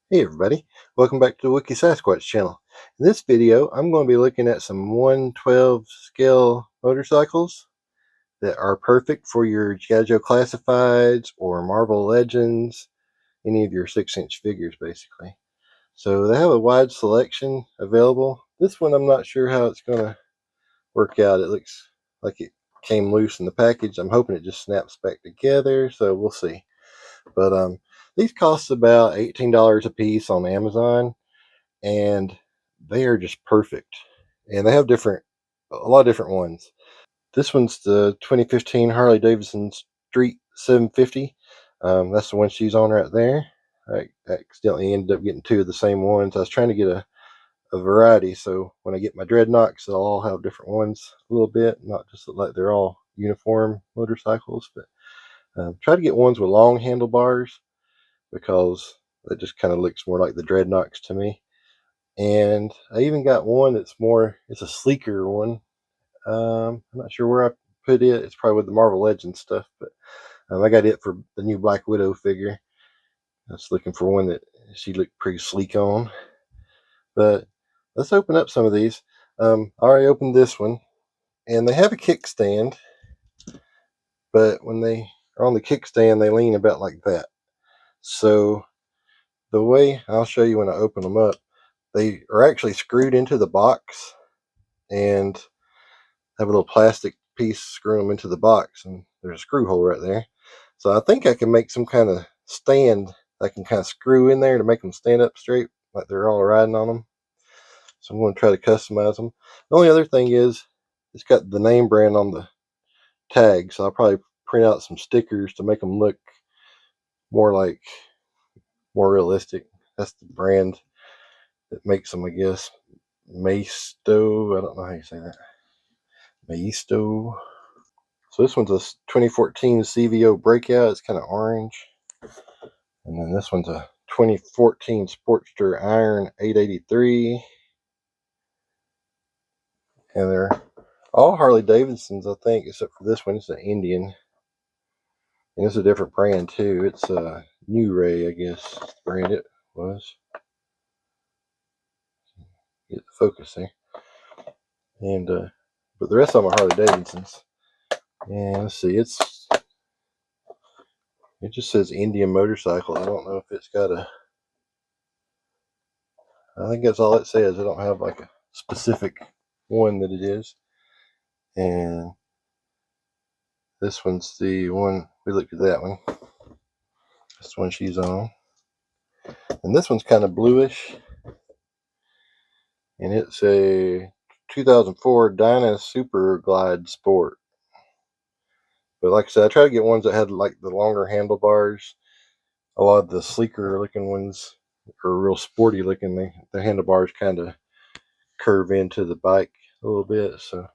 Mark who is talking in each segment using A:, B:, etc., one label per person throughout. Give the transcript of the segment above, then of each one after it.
A: Hey everybody, welcome back to the Wiki Sasquatch channel. In this video, I'm going to be looking at some 1/12 scale motorcycles that are perfect for your G.I. Joe Classifieds or Marvel Legends, any of your 6-inch figures basically. So they have a wide selection available. This one I'm not sure how it's going to work out. It looks like it came loose in the package. I'm hoping it just snaps back together, so we'll see. But these cost about $18 a piece on Amazon, and they are just perfect. And they have a lot of different ones. This one's the 2015 Harley Davidson Street 750. That's the one she's on right there. I accidentally ended up getting two of the same ones. I was trying to get a variety, so when I get my Dreadnoks, they'll all have different ones a little bit, not just look like they're all uniform motorcycles. But try to get ones with long handlebars because that just kind of looks more like the Dreadnoks to me. And I even got one it's a sleeker one. I'm not sure where I put it. It's probably with the Marvel Legends stuff, but I got it for the new Black Widow figure. I was looking for one that she looked pretty sleek on. But let's open up some of these. I already opened this one, and they have a kickstand, but when they are on the kickstand, they lean about like that. So the way I'll show you when I open them up, they are actually screwed into the box and have a little plastic piece screwing them into the box, and there's a screw hole right there. So I think I can make some kind of stand I can kind of screw in there to make them stand up straight like they're all riding on them. So I'm going to try to customize them. The only other thing is it's got the name brand on the tag, so I'll probably print out some stickers to make them look more like more realistic. That's the brand that makes them, I guess. Maisto. I don't know how you say that. Maisto. So this one's a 2014 CVO Breakout. It's kind of orange. And then this one's a 2014 Sportster Iron 883. And they're all Harley Davidsons, I think, except for this one. It's an Indian. And it's a different brand, too. It's a New Ray, I guess, the brand it was. Get the focus there. And, but the rest of them are Harley Davidsons. And let's see, it just says Indian motorcycle. I don't know if it's got I think that's all it says. I don't have like a specific one that it is. And this one's the one, we looked at that one. This one she's on. And this one's kind of bluish. And it's a 2004 Dyna Super Glide Sport. But like I said, I try to get ones that had like the longer handlebars. A lot of the sleeker looking ones are real sporty looking. The handlebars kind of curve into the bike a little bit. So,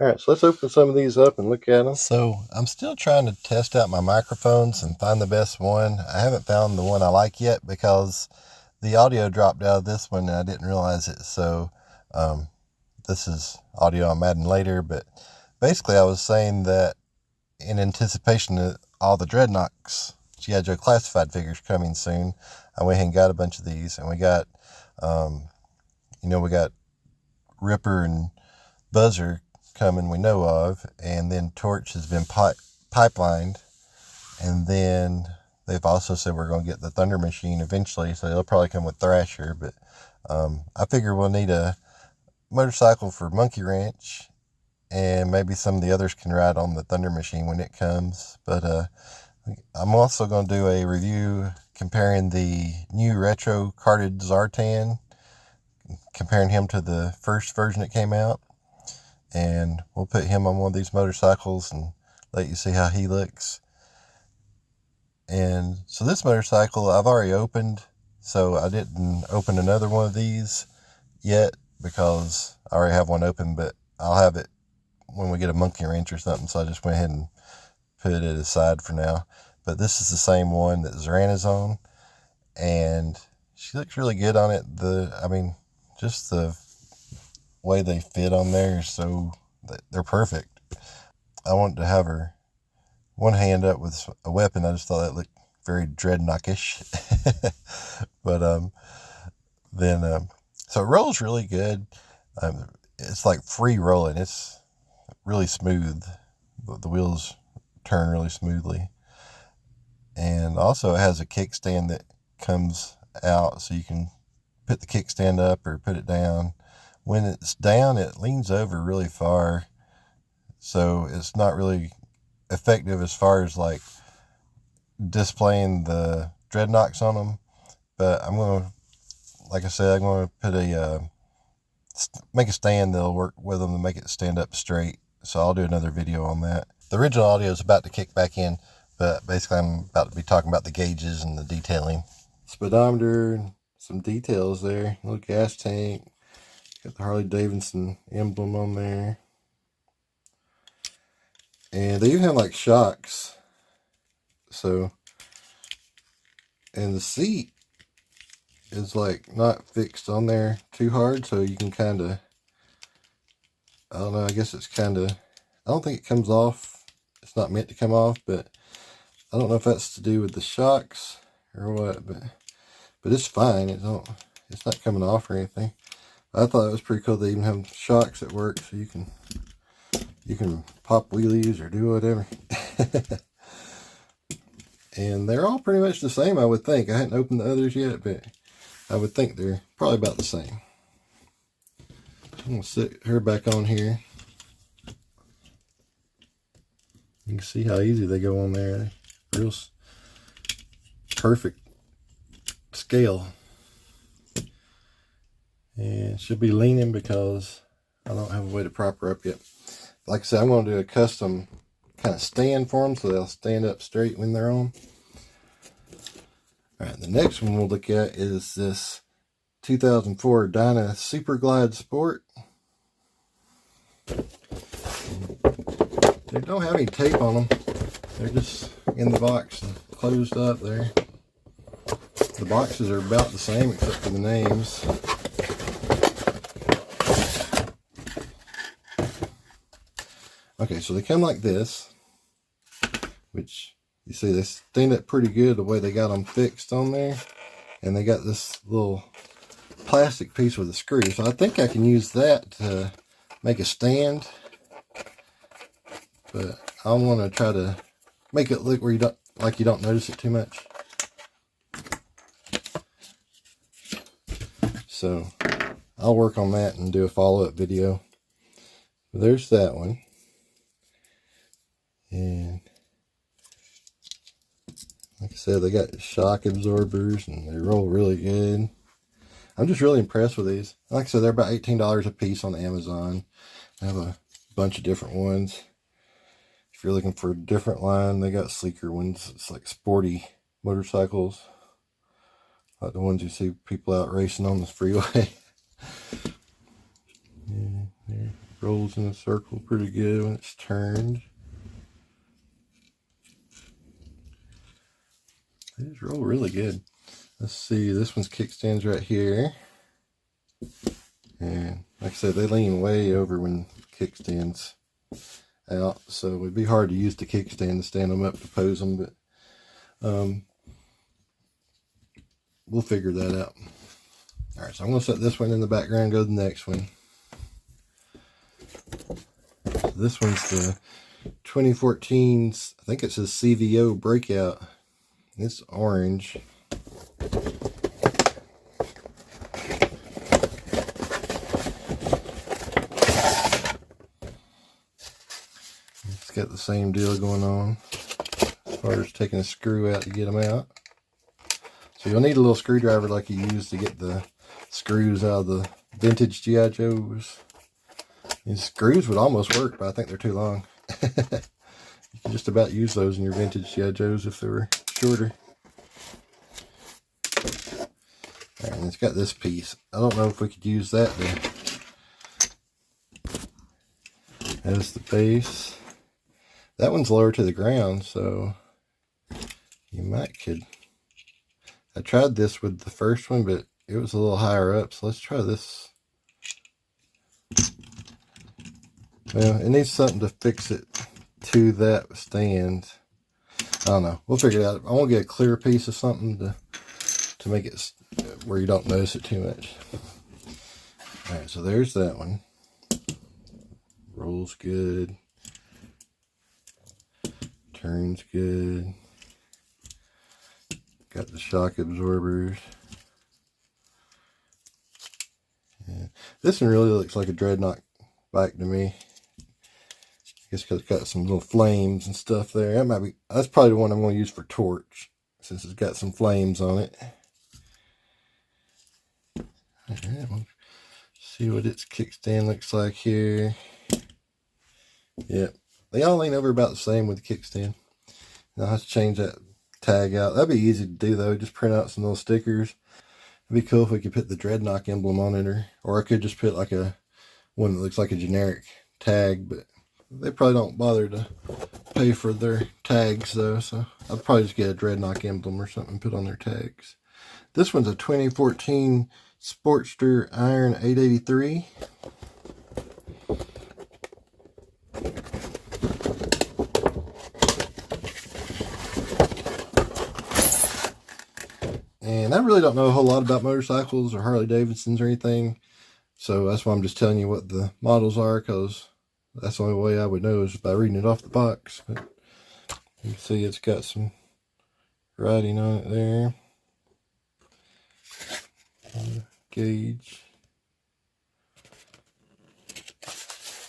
A: all right, so let's open some of these up and look at them. So I'm still trying to test out my microphones and find the best one. I haven't found the one I like yet because the audio dropped out of this one and I didn't realize it. So this is audio I'm adding later. But basically I was saying that in anticipation of all the Dreadnoks G.I. Joe Classified figures coming soon, I went ahead and got a bunch of these. And we got, we got Ripper and Buzzer coming we know of, and then Torch has been pipelined, and then they've also said we're going to get the Thunder Machine eventually, so they'll probably come with Thrasher. But I figure we'll need a motorcycle for Monkey Ranch, and maybe some of the others can ride on the Thunder Machine when it comes. But I'm also going to do a review comparing the new retro carded Zartan, comparing him to the first version that came out. And we'll put him on one of these motorcycles and let you see how he looks. And so this motorcycle I've already opened, so I didn't open another one of these yet because I already have one open, but I'll have it when we get a Monkey Wrench or something, so I just went ahead and put it aside for now. But this is the same one that Zoran is on, and she looks really good on it. Just the way they fit on there, so they're perfect. I wanted to have her one hand up with a weapon. I just thought that looked very Dreadnokish. But so it rolls really good. It's like free rolling. It's really smooth. The wheels turn really smoothly. And also it has a kickstand that comes out, so you can put the kickstand up or put it down. When it's down, it leans over really far, so it's not really effective as far as like displaying the Dreadnoks on them. But I'm going to, like I said, I'm going to put make a stand that'll work with them to make it stand up straight. So I'll do another video on that. The original audio is about to kick back in, but basically I'm about to be talking about the gauges and the detailing. Speedometer, some details there. Little gas tank. Got the Harley Davidson emblem on there. And they even have like shocks. So, and the seat is like not fixed on there too hard, so you can kind of, I don't know, I guess it's kind of, I don't think it comes off. It's not meant to come off, but I don't know if that's to do with the shocks or what, but it's fine. It's not coming off or anything. I thought it was pretty cool they even have shocks at work, so you can pop wheelies or do whatever. And they're all pretty much the same, I would think. I hadn't opened the others yet, but I would think they're probably about the same. I'm going to sit her back on here. You can see how easy they go on there. Real perfect scale. And she'll be leaning because I don't have a way to prop her up yet. Like I said, I'm going to do a custom kind of stand for them so they'll stand up straight when they're on. Alright, the next one we'll look at is this 2004 Dyna Super Glide Sport. They don't have any tape on them. They're just in the box and closed up there. The boxes are about the same except for the names. Okay, so they come like this, which you see they stand up pretty good the way they got them fixed on there. And they got this little plastic piece with a screw. So I think I can use that to make a stand. But I want to try to make it look where you don't notice it too much. So I'll work on that and do a follow-up video. But there's that one. And like I said, they got shock absorbers and they roll really good. I'm just really impressed with these. Like I said, they're about $18 a piece on Amazon. I have a bunch of different ones. If you're looking for a different line, they got sleeker ones. It's like sporty motorcycles, like the ones you see people out racing on the freeway. Yeah, it rolls in a circle pretty good when it's turned. They just roll really good. Let's see, this one's kickstands right here. And like I said, they lean way over when kickstands out, so it'd be hard to use the kickstand to stand them up to pose them, but we'll figure that out. Alright, so I'm going to set this one in the background, go to the next one. This one's the 2014, I think it says CVO Breakout. It's orange. It's got the same deal going on as far as taking a screw out to get them out. So you'll need a little screwdriver like you use to get the screws out of the vintage G.I. Joes. These screws would almost work, but I think they're too long. You can just about use those in your vintage G.I. Joes if they were shorter. Alright, and it's got this piece. I don't know if we could use that as the base. That one's lower to the ground, so you might could. I tried this with the first one, but it was a little higher up, so let's try this. Well, it needs something to fix it to that stand. I don't know. We'll figure it out. I want to get a clear piece of something to to make it where you don't notice it too much. Alright, so there's that one. Rolls good. Turns good. Got the shock absorbers. Yeah. This one really looks like a Dreadnok bike to me. I guess because it's got some little flames and stuff there. That's probably the one I'm going to use for torch, since it's got some flames on it. Alright, we'll see what its kickstand looks like here. Yep, they all lean over about the same with the kickstand. Now I have to change that tag out. That'd be easy to do though. Just print out some little stickers. It'd be cool if we could put the Dreadnok emblem on it, or I could just put like one that looks like a generic tag, but they probably don't bother to pay for their tags though, so I'll probably just get a Dreadnok emblem or something and put on their tags. This one's a 2014 Sportster Iron 883. And I really don't know a whole lot about motorcycles or Harley Davidsons or anything, so that's why I'm just telling you what the models are, because that's the only way I would know is by reading it off the box. But you can see it's got some writing on it there. Gauge.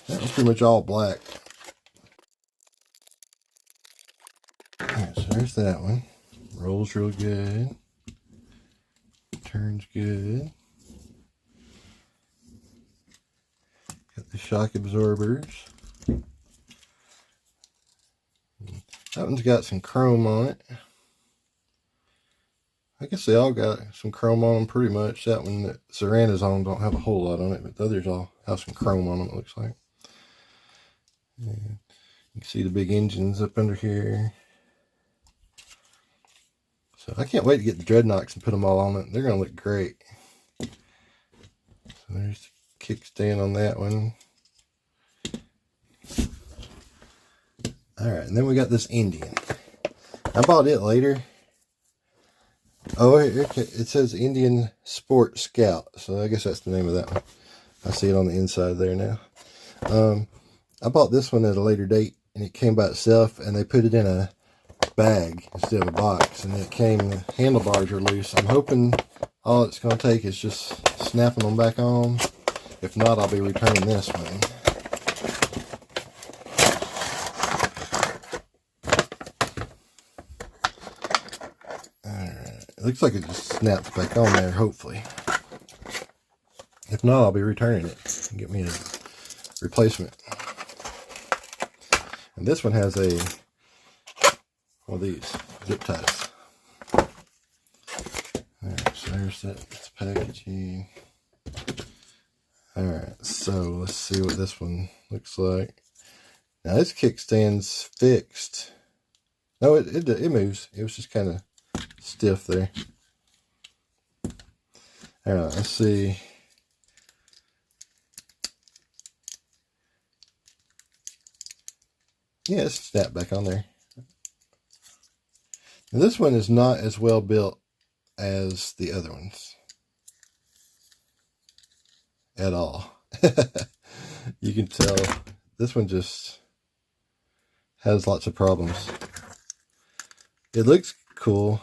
A: That was pretty much all black. Alright, so there's that one. Rolls real good. Turns good. Got the shock absorbers. That one's got some chrome on it. I guess they all got some chrome on them pretty much. That one that Serana's on don't have a whole lot on it, but the others all have some chrome on them, it looks like. And you can see the big engines up under here. So I can't wait to get the Dreadnoks and put them all on it. They're going to look great. So there's the kickstand on that one. Alright, and then we got this Indian. I bought it later. Oh, it says Indian Sport Scout. So I guess that's the name of that one. I see it on the inside there now. I bought this one at a later date, and it came by itself, and they put it in a bag instead of a box, and it came, the handlebars are loose. I'm hoping all it's going to take is just snapping them back on. If not, I'll be returning this one. Alright, it looks like it just snaps back on there, hopefully. If not, I'll be returning it and get me a replacement. And this one has one of these zip ties. Alright, so there's that packaging. Alright, so let's see what this one looks like. Now this kickstand's fixed. No, it moves. It was just kind of stiff there. Alright, let's see. Yeah, it's snapped back on there. Now this one is not as well built as the other ones. At all. You can tell this one just has lots of problems. It looks cool.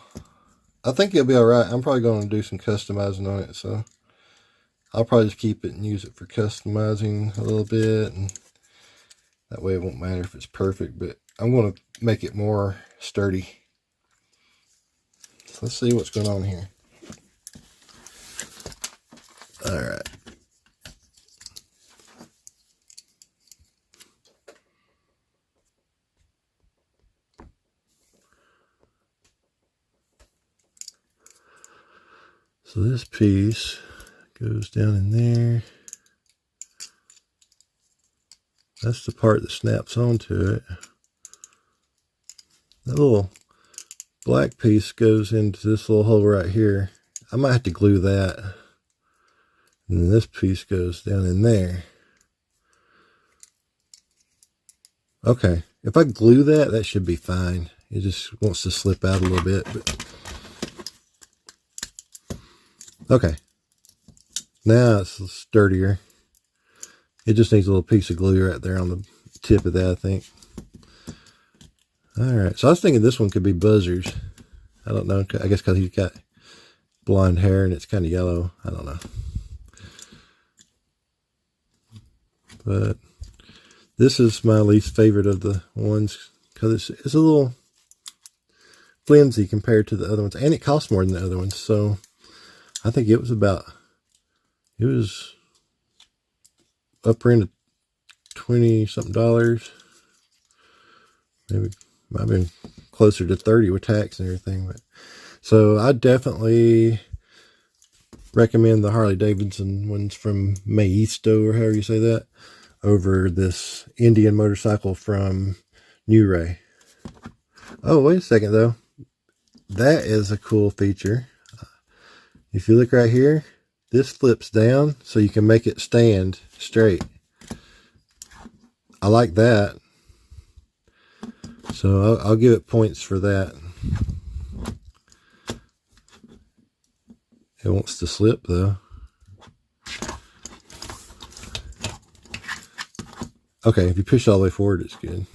A: I think it'll be alright. I'm probably going to do some customizing on it, so I'll probably just keep it and use it for customizing a little bit, and that way it won't matter if it's perfect, but I'm going to make it more sturdy. So let's see what's going on here. Alright. So this piece goes down in there. That's the part that snaps onto it. That little black piece goes into this little hole right here. I might have to glue that. And then this piece goes down in there. Okay, if I glue that, that should be fine. It just wants to slip out a little bit, but Okay, now it's sturdier. It just needs a little piece of glue right there on the tip of that, I think. Alright, so I was thinking this one could be Buzzer's. I don't know, I guess because he's got blonde hair and it's kind of yellow. I don't know. But this is my least favorite of the ones because it's a little flimsy compared to the other ones. And it costs more than the other ones. So I think it was upper end of $20-something. Maybe might have been closer to 30 with tax and everything. But so I definitely recommend the Harley Davidson ones from Maista, or however you say that, over this Indian motorcycle from New Ray. Oh, wait a second though. That is a cool feature. If you look right here, this flips down so you can make it stand straight. I like that. So I'll give it points for that. It wants to slip though. Okay, if you push all the way forward, it's good.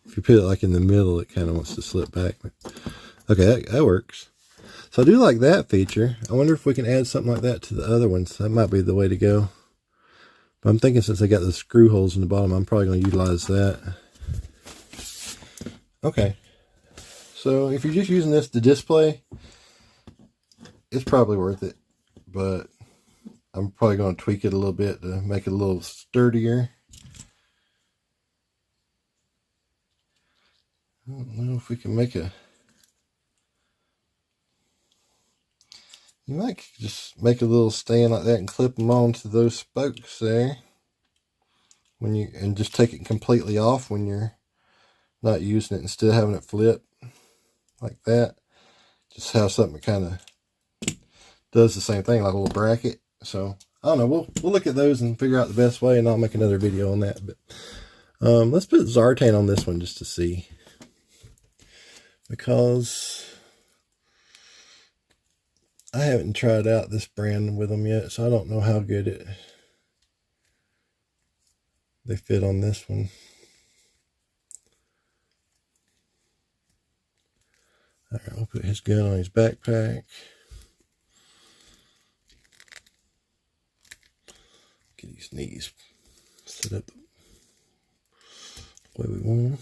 A: If you put it like in the middle, it kind of wants to slip back. Okay, that works. So I do like that feature. I wonder if we can add something like that to the other ones. That might be the way to go. But I'm thinking since they got the screw holes in the bottom, I'm probably going to utilize that. Okay. So if you're just using this to display, it's probably worth it. But I'm probably going to tweak it a little bit to make it a little sturdier. I don't know if we can make a... You might just make a little stand like that and clip them onto those spokes there. And just take it completely off when you're not using it, instead of having it flip like that. Just have something that kind of does the same thing, like a little bracket. So I don't know, we'll look at those and figure out the best way, and I'll make another video on that. But let's put Zartan on this one just to see, because I haven't tried out this brand with them yet, so I don't know how good they fit on this one. All right, we'll put his gun on his backpack. Get his knees set up the way we want them.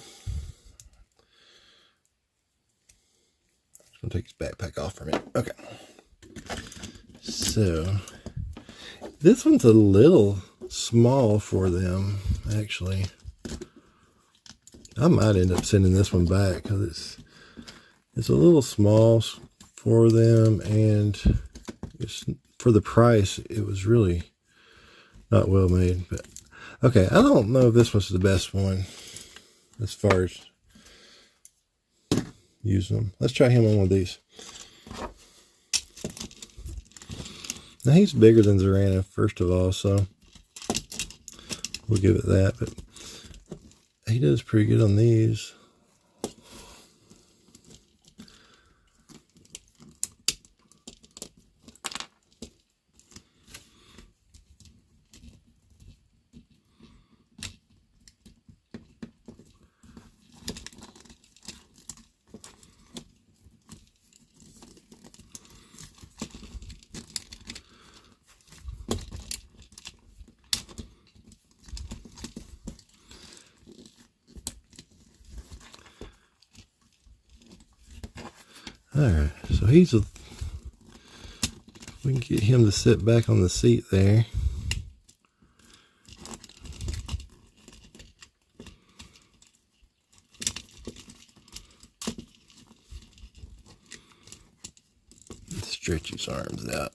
A: I'm going to take his backpack off for a minute. Okay. So, this one's a little small for them, actually. I might end up sending this one back because it's a little small for them, and for the price, it was really not well made. But okay, I don't know if this was the best one as far as using them. Let's try him on one of these. Now he's bigger than Zarana, first of all, so we'll give it that. But he does pretty good on these. Alright, so we can get him to sit back on the seat there. Stretch his arms out.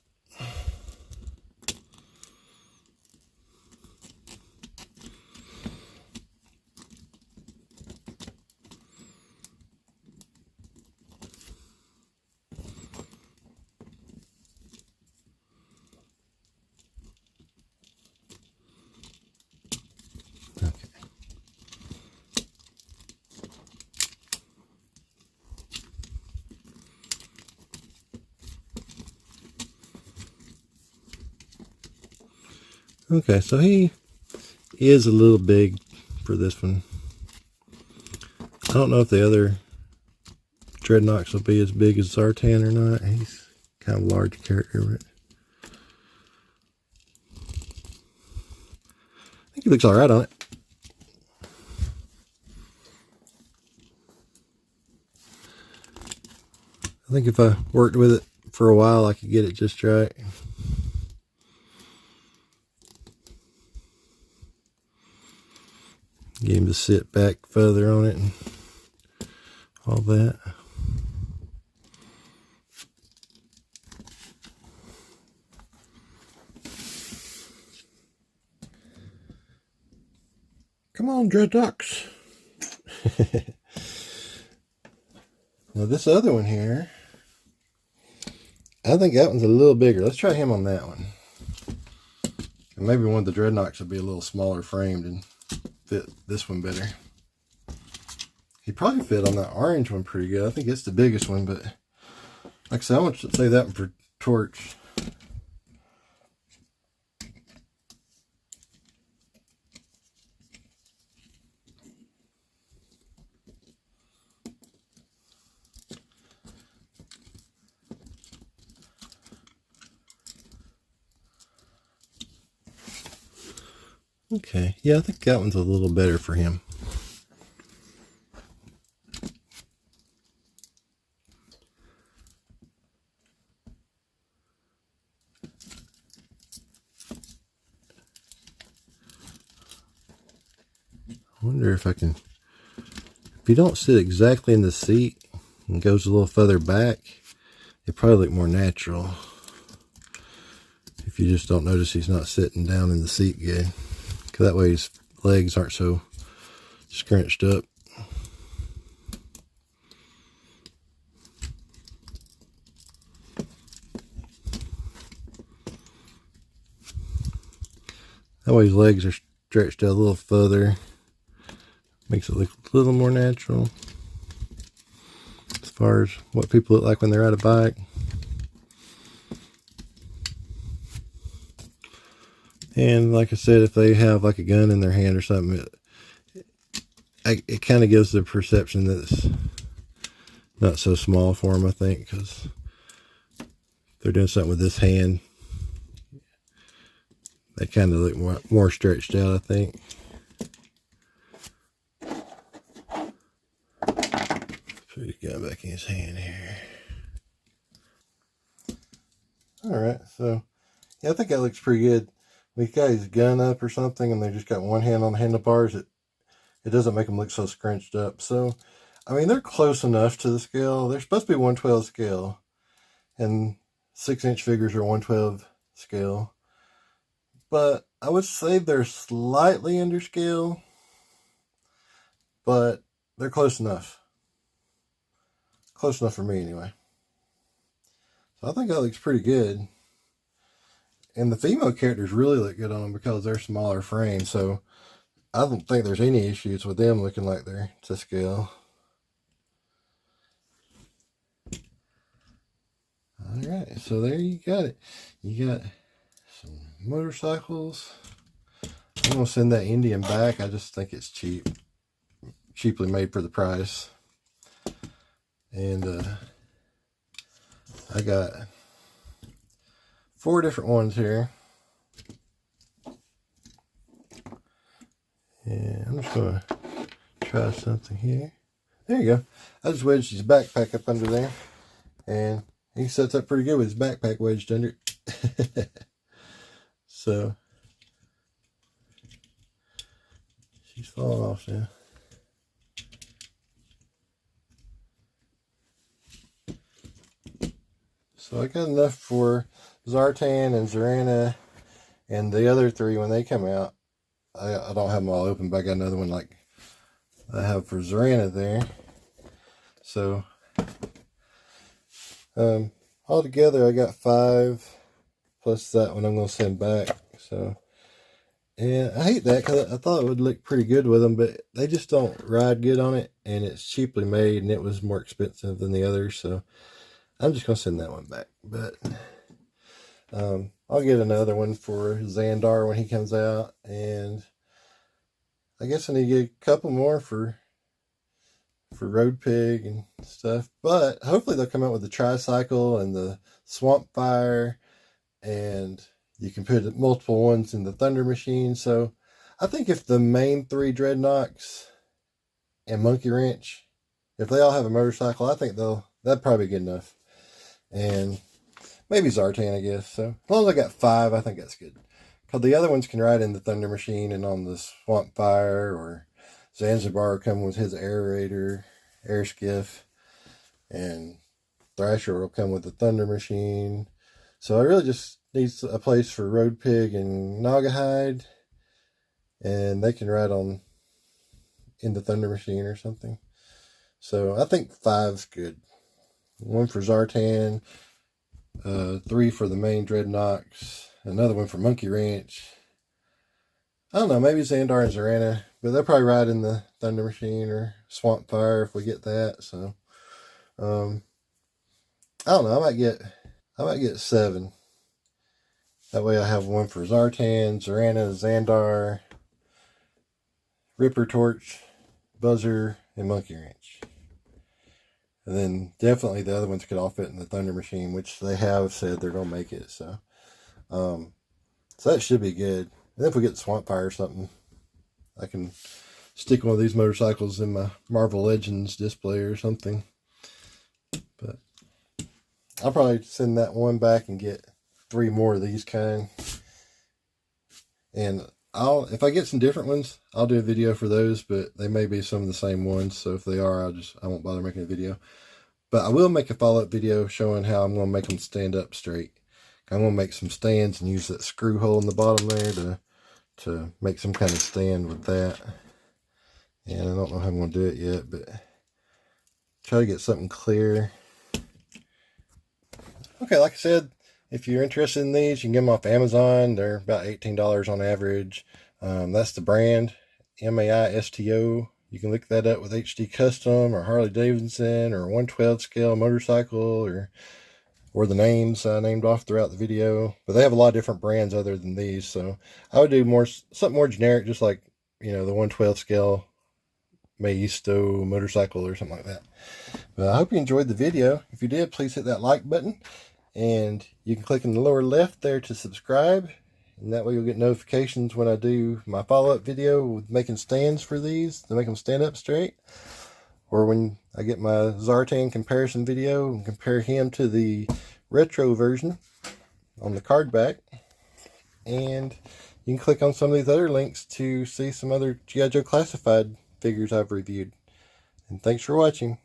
A: Okay, so he is a little big for this one. I don't know if the other Dreadnoks will be as big as Zartan or not. He's kind of a large character, but I think he looks alright on it. I think if I worked with it for a while, I could get it just right. Get him to sit back further on it and all that. Come on, Dreadnoks. Now this other one here, I think that one's a little bigger. Let's try him on that one. And maybe one of the Dreadnoks will be a little smaller framed and fit this one better. He probably fit on that orange one pretty good. I think it's the biggest one, but like I said, I want to save that one for torch. Okay, yeah, I think that one's a little better for him. I wonder if I can, if you don't sit exactly in the seat and goes a little further back, it probably look more natural. If you just don't notice he's not sitting down in the seat good. Because that way his legs aren't so scrunched up. That way his legs are stretched out a little further. Makes it look a little more natural. As far as what people look like when they're on a bike. And like I said, if they have like a gun in their hand or something, it kind of gives the perception that it's not so small for them, I think, because they're doing something with this hand. They kind of look more stretched out, I think. Put his gun back in his hand here. Alright, so yeah, I think that looks pretty good. When he's got his gun up or something and they just got one hand on the handlebars, it doesn't make them look so scrunched up. So, I mean, they're close enough to the scale. They're supposed to be 1/12 scale. And 6-inch figures are 1/12 scale. But I would say they're slightly under scale. But they're close enough. Close enough for me, anyway. So I think that looks pretty good. And the female characters really look good on them because they're smaller frames. So I don't think there's any issues with them looking like they're to scale. Alright, so there you got it. You got some motorcycles. I'm going to send that Indian back. I just think it's cheap. Cheaply made for the price. And I got 4 different ones here. And I'm just going to try something here. There you go. I just wedged his backpack up under there. And he sets up pretty good with his backpack wedged under it. So, she's falling off now. So I got enough for Zartan and Zorana and the other 3 when they come out. I don't have them all open, but I got another one like I have for Zorana there. So, all together I got 5 plus that one I'm going to send back. So, and I hate that because I thought it would look pretty good with them, but they just don't ride good on it, and it's cheaply made and it was more expensive than the others. So I'm just going to send that one back. But I'll get another one for Xandar when he comes out, and I guess I need to get a couple more for Road Pig and stuff. But hopefully they'll come out with the tricycle and the Swamp Fire, and you can put multiple ones in the Thunder Machine. So I think if the main 3 Dreadnoks and Monkey Wrench, if they all have a motorcycle, I think that'd probably be good enough. And maybe Zartan, I guess. So as long as I got 5, I think that's good. Because the other ones can ride in the Thunder Machine and on the Swamp Fire, or Zanzibar come with his aerator, air skiff, and Thrasher will come with the Thunder Machine. So I really just need a place for Road Pig and Naugahyde, and they can ride in the Thunder Machine or something. So I think 5's good. 1 for Zartan, 3 for the main Dreadnoks, another one for Monkey Ranch. I don't know, maybe Xandar and Zorana, but they'll probably ride in the Thunder Machine or Swamp Fire if we get that. So I don't know, I might get 7. That way I have 1 for Zartan, Zorana, Xandar, Ripper Torch, Buzzer, and Monkey Wrench. And then definitely the other ones could all fit in the Thunder Machine, which they have said they're going to make it. So that should be good. And if we get Swamp Fire or something, I can stick one of these motorcycles in my Marvel Legends display or something. But I'll probably send that one back and get 3 more of these kind. And if I get some different ones, I'll do a video for those, but they may be some of the same ones. So if they are, I won't bother making a video. But I will make a follow-up video showing how I'm going to make them stand up straight. I'm going to make some stands and use that screw hole in the bottom there to make some kind of stand with that. And I don't know how I'm going to do it yet, but try to get something clear. Okay, like I said, if you're interested in these, you can get them off Amazon. They're about $18 on average. That's the brand, Maisto. You can look that up with HD Custom or Harley Davidson or 112 scale motorcycle or the names I named off throughout the video. But they have a lot of different brands other than these. So I would do something more generic, just like, the 112 scale Maista motorcycle or something like that. But I hope you enjoyed the video. If you did, please hit that like button. And you can click in the lower left there to subscribe. And that way you'll get notifications when I do my follow-up video with making stands for these to make them stand up straight. Or when I get my Zartan comparison video and compare him to the retro version on the card back. And you can click on some of these other links to see some other G.I. Joe Classified figures I've reviewed. And thanks for watching.